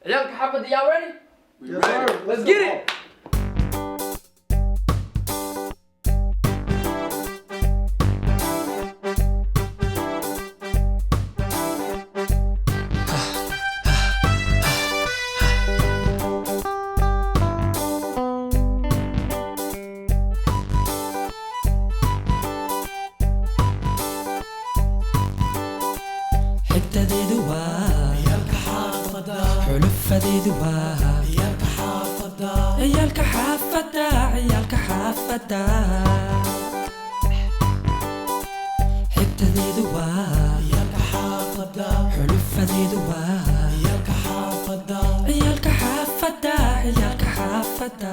عيالك حافظ y'all ready? Yes, sir. Let's get it! حتديد waa Yalka xaafada, xulufadiid waa yalka xaafada, ciyaalka xaafada ciyaalka xaafada xigtadeedu waa yalka xaafada, xulufadiidu waa yalka xaafada. ciyaalka xaafada ciyaalka xaafada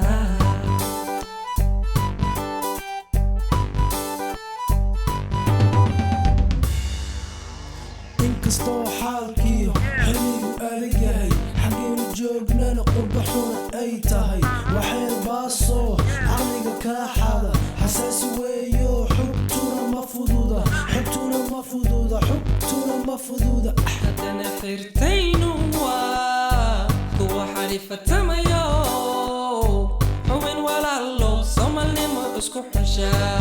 Inkastoo xaalkiyo xilligu adag yahay, xaggeenu joognana qurbaxuna ay tahay. Waxeel baasoo caqliga kaa xada, xasaasi weeyo xogtuna ma fududa, xogtuna ma fududa, xogtuna ma fududa. haddana xirtaynu waa kuwa xariifatamayo xubin walaalow somalnimo isku xeshaa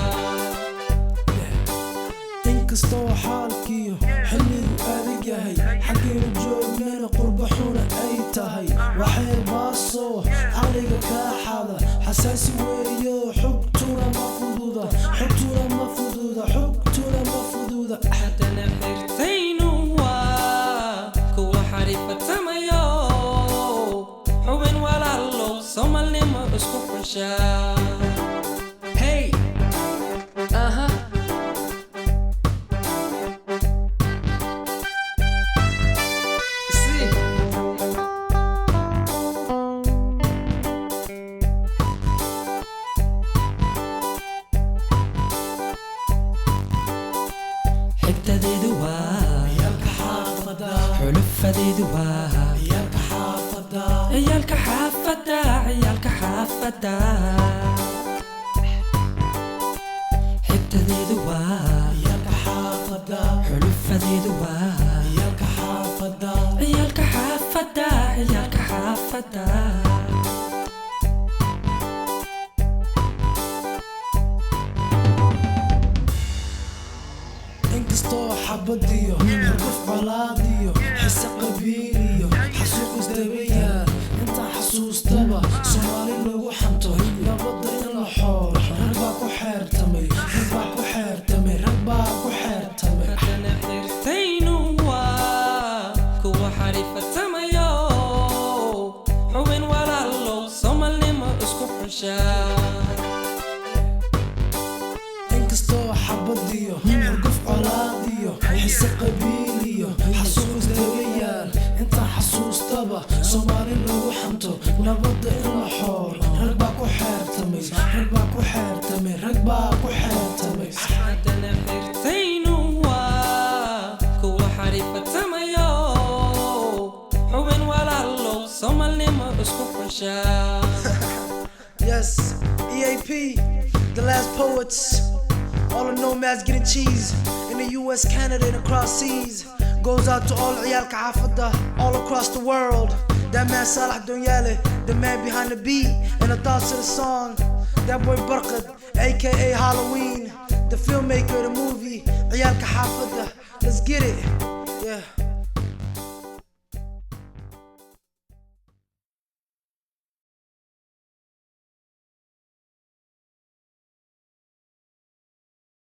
Inkastoo xaalkiyo xilligu adag yahay, xaggeenu joognana qurbaxuna ay tahay. Waxeel baasoo caqliga kaa xada, xasaasi weeyo xogtuna ma fududa, xogtuna ma fududa, xogtuna ma fududa. haddana xirtaynu waa kuwa xariifatamayo xubin walaalow somalnimo isku xeshaa Hey! Uh-huh. See? xigtadeedu waa Yalka xaafada, xulufadiidu waa yalka xaafada, ciyaalka xaafada ciyaalka xaafada xigtadeedu waa yalka xaafada, xulufadiidu waa yalka xaafada. ciyaalka xaafada ciyaalka xaafada Inkastoo xabadiyo xurguf colaadiyo xise qabiiliyo xasuuq isdabayaal, intaan xasuustaba Soomaali lagu xanto nabadda in la xoolo. Rag baa ku xeertamay, rag baa ku xeertamay, rag baa ku xeertamay. haddana xirtaynu waa kuwa xariifatamayo xubin walaalow somalnimo isku xeshaa Inkastoo xabadiyo xurguf colaadiyo xise qabiiliyo xasuuq isdabayaal, intaan xasuustaba Soomaali lagu xanto nabadda in la xoolo. Rag baa ku xeertamay, rag baa ku xeertamay, rag baa ku xeertamay. haddana xirtaynu waa kuwa xariifatamayo xubin walaalow somalnimo isku xeshaa Yes, EAP, the last poets. All the nomads getting cheese in the US, Canada, and across seas. Goes out to all Iyalka Hafada all across the world. That man Salah Dunyale, the man behind the beat, and the thoughts of the song. That boy Barqad, aka Halloween, the filmmaker of the movie Iyalka Hafada. Let's get it, yeah.